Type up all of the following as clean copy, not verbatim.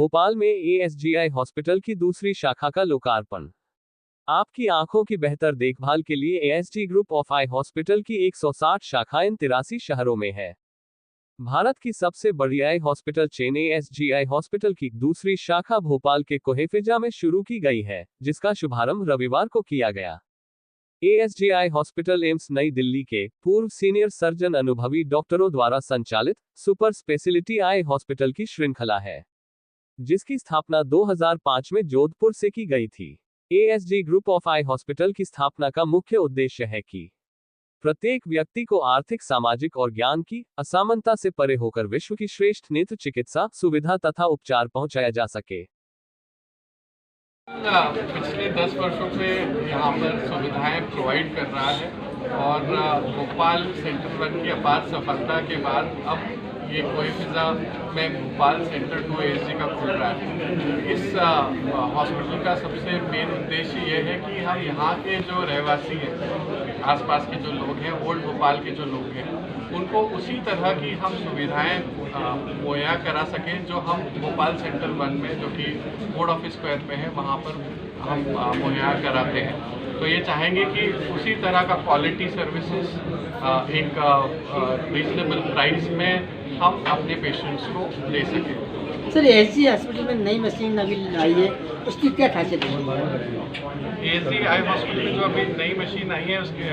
भोपाल में ASGI hospital की दूसरी शाखा का लोकार्पण। आपकी आंखों की बेहतर देखभाल के लिए ASG group of eye hospital की 160 शाखाएं 83 शहरों में है। भारत की सबसे बड़ी eye hospital chain ASGI hospital की दूसरी शाखा भोपाल के कोहेफिजा में शुरू की गई है, जिसका शुभारंभ रविवार को किया गया। ASGI हॉस्पिटल एम्स नई दिल्ली के पूर्व सीनियर सर्जन अनुभवी डॉक्टरों द्वारा संचालित सुपर स्पेशलिटी आई हॉस्पिटल की श्रृंखला है, जिसकी स्थापना 2005 में जोधपुर से की गई थी। ASG group of eye hospital की स्थापना का मुख्य उद्देश्य है कि प्रत्येक व्यक्ति को आर्थिक, सामाजिक और ज्ञान की असमानता से परे होकर विश्व की श्रेष्ठ नेत्र चिकित्सा सुविधा तथा उपचार पहुंचाया जा सके। पिछले 10 वर्षों से यहाँ पर सुविधाएं प्रोवाइड कर रहा है और भोपाल सेंटर 1 की अपार सफलता के बाद अब ये कोहेफिजा में भोपाल सेंटर 2 ASG का खुल रहा है। इस हॉस्पिटल का सबसे मेन उद्देश्य ये है कि हम यहाँ के जो रहवासी हैं, आसपास के जो लोग हैं, ओल्ड भोपाल के जो लोग हैं, उनको उसी तरह की हम सुविधाएं मुहैया करा सकें जो हम भोपाल सेंटर 1 में, जो कि बोर्ड ऑफिस स्क्वायर पे है, वहाँ पर हम मुहैया कराते हैं। तो ये चाहेंगे कि उसी तरह का क्वालिटी सर्विसेज एक रीजनेबल प्राइस में हम अपने पेशेंट्स को दे सकें। सर, ASG हॉस्पिटल में नई मशीन अभी आई है, उसकी क्या खासियत है? ASG आई हॉस्पिटल में जो अभी नई मशीन आई है, उसके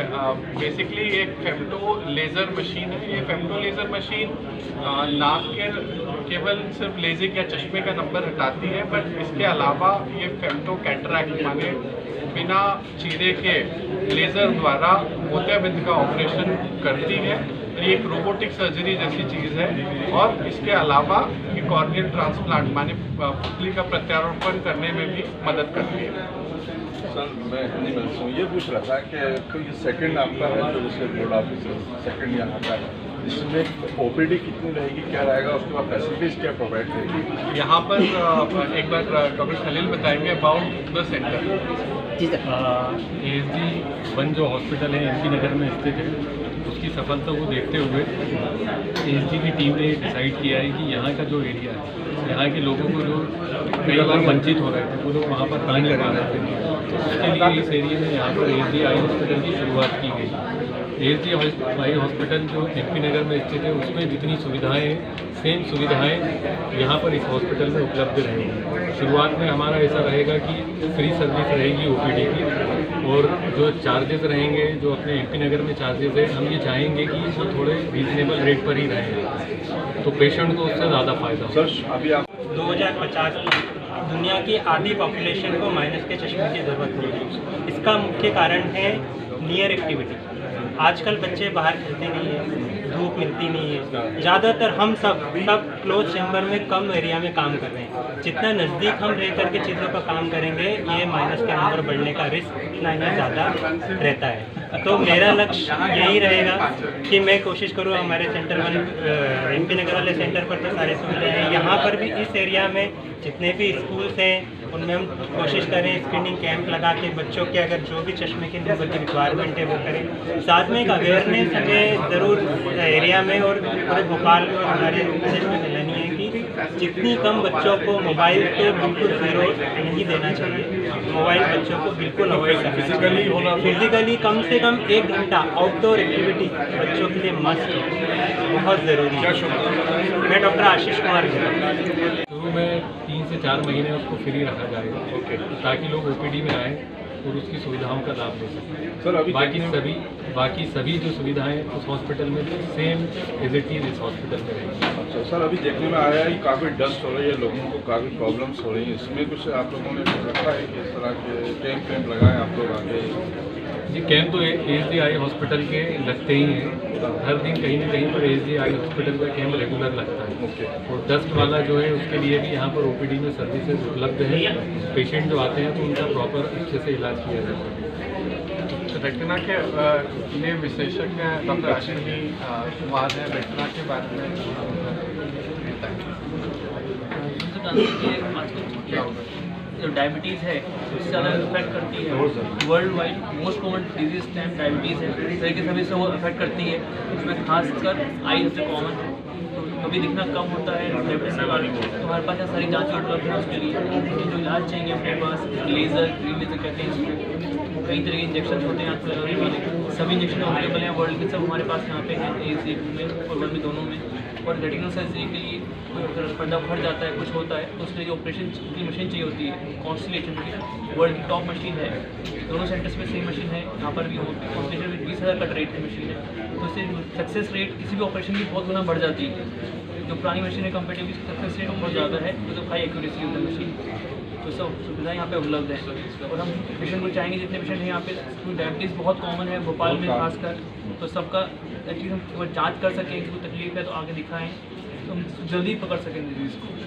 बेसिकली एक फेम्टो लेज़र मशीन है। ये फेम्टो लेज़र मशीन नाक के केवल सिर्फ लेजिक या चश्मे का नंबर हटाती है, बट इसके अलावा ये फेम्टो कैटरैक्ट माने बिना चीरे के लेज़र द्वारा मोतियाबिंद का ऑपरेशन करती है। ये एक रोबोटिक सर्जरी जैसी चीज़ है और इसके अलावा ये कॉर्नियल ट्रांसप्लांट माने पुतली का प्रत्यारोपण करने में भी मदद करती है। सर, मैं ये पूछ रहा था कि तो ये सेकंड आपका है जो जैसे बोर्ड ऑफिस सेकंड यहाँ का है, इसमें OPD कितनी रहेगी, क्या रहेगा, उसके बाद फैसिलिटीज़ क्या प्रोवाइड करेगी? यहाँ पर एक बार डॉक्टर खलील बताएंगे अबाउट द सेंटर। जी सर। ASG 1 जो हॉस्पिटल है MP नगर में स्थित है, उसकी सफलता को देखते हुए ASG की टीम ने डिसाइड किया है कि यहाँ का जो एरिया है, यहाँ के लोगों को जो कई बार वंचित हो रहे थे, वो लोग वहाँ पर आ नहीं पा रहे थे, तो उसके लिए इस एरिया में यहाँ पर ASG आई हॉस्पिटल की शुरुआत की गई। ASG आई हॉस्पिटल जो MP नगर में स्थित है, उसमें जितनी सुविधाएं हैं, सेम सुविधाएं यहाँ पर इस हॉस्पिटल में उपलब्ध रहेंगी। शुरुआत में हमारा ऐसा रहेगा कि फ्री सर्विस रहेगी OPD की, और जो चार्जेस रहेंगे, जो अपने MP नगर में चार्जेस है, हम ये चाहेंगे कि वो थोड़े रीजनेबल रेट पर ही रहें, तो पेशेंट को उससे ज़्यादा फ़ायदा हो। सर, अभी आप 2050 दुनिया की आधी पॉपुलेशन को माइनस के चश्मे की ज़रूरत होगी। इसका मुख्य कारण है नियर एक्टिविटी। आजकल बच्चे बाहर खेलते नहीं हैं, धूप मिलती नहीं है। ज़्यादातर हम सब क्लोज चैम्बर में कम एरिया में काम कर रहे हैं। जितना नज़दीक हम रह करके चीज़ों का काम करेंगे, ये माइनस के नंबर बढ़ने का रिस्क इतना ही ज़्यादा रहता है। तो मेरा लक्ष्य यही रहेगा कि मैं कोशिश करूँ, हमारे सेंटर 1 MP नगर वाले सेंटर पर तो सारी सुविधाएं हैं, यहाँ पर भी इस एरिया में जितने भी स्कूल्स हैं उनमें हम कोशिश करें स्क्रीनिंग कैंप लगा के बच्चों के अगर जो भी चश्मे की नंबर की रिक्वायरमेंट है वो करें। साथ में एक अवेयरनेस हमें ज़रूर एरिया में और पूरे भोपाल में हमारे प्रदेश में फैलानी है कि जितनी कम बच्चों को मोबाइल तो बिल्कुल ज़ीरो नहीं देना चाहिए। मोबाइल बच्चों को बिल्कुल अवॉइड करना चाहिए। फिजिकली कम से कम 1 घंटा आउटडोर एक्टिविटी बच्चों के लिए मस्ट है, बहुत ज़रूरी है। मैं डॉक्टर आशीष कुमार शुरू में 3 से 4 महीने उसको फ्री रखा जाएगा, ताकि लोग OPD में आएँ और उसकी सुविधाओं का लाभ ले सकें। सर, अभी बाकी सभी जो सुविधाएं उस हॉस्पिटल में सेम फैसिलिटीज इस हॉस्पिटल में रहेंगी। अच्छा सर, अभी देखने में आया है कि काफ़ी डस्ट हो रही है, लोगों को काफ़ी प्रॉब्लम्स हो रही हैं, इसमें कुछ आप लोगों ने रखा है कि इस तरह के कैंप लगाएं आप लोग आगे? जी, कैंप तो ASG आई हॉस्पिटल के लगते ही हैं। हर दिन कहीं ना कहीं पर ASG आई हॉस्पिटल का कैंप रेगुलर लगता है। और डस्ट वाला जो है उसके लिए भी यहाँ पर OPD में सर्विसेज उपलब्ध है। पेशेंट जो आते हैं तो उनका प्रॉपर अच्छे से इलाज किया जाता है। रेटिना के लिए विशेषज्ञ डॉक्टर अश्विनी कुमार है, रेटिना के बारे में जो डायबिटीज़ है उससे ज़्यादा इफेक्ट करती है। World wide most common disease time diabetes है, इस तरीके से हमें इससे वो इफेक्ट करती है। उसमें खासकर आई सबसे कॉमन है। कभी दिखना कम होता है डायबिटीज़ के बाद, तो हमारे पास यहाँ सारी जाँचें उपलब्ध हैं उसके लिए। जो इलाज चाहिए अपने पास, लेज़र, ग्रीन लेज़र कहते हैं इसको, कई तरह के इंजेक्शन होते हैं आँख में लगाने वाले, सभी इंजेक्शन अवेलेबल हैं वर्ल्ड के, सब हमारे पास यहाँ पे हैं ASG में और वर्ल्ड में दोनों में। और रेटिनल सर्जरी के लिए कोई अगर पर्दा फट जाता है, कुछ होता है, तो उसके लिए ऑपरेशन की मशीन चाहिए होती है, कॉन्स्टलेशन की वर्ल्ड की टॉप मशीन है। दोनों सेंटर्स में सेम मशीन है, यहाँ पर भी होती है। कॉन्स्टलेशन में 20,000 कट रेट की मशीन है, तो इससे सक्सेस रेट किसी भी ऑपरेशन की बहुत गुना बढ़ जाती है। जो पुरानी मशीन है कंपेरेटिवली सक्सेस रेट बहुत ज़्यादा है, तो हाई एक्यूरेसी होता है मशीन। तो सब सुविधाएं यहाँ पे उपलब्ध हैं। और हम पेशेंट को चाहेंगे जितने पेशेंट हैं यहाँ पे, क्योंकि डायबिटीज़ बहुत कॉमन है भोपाल में खासकर, तो सबका एटलीस्ट हम जांच कर सकें कि कोई तकलीफ है तो आगे दिखाएं, तो हम जल्दी पकड़ सकें डिजीज़ को।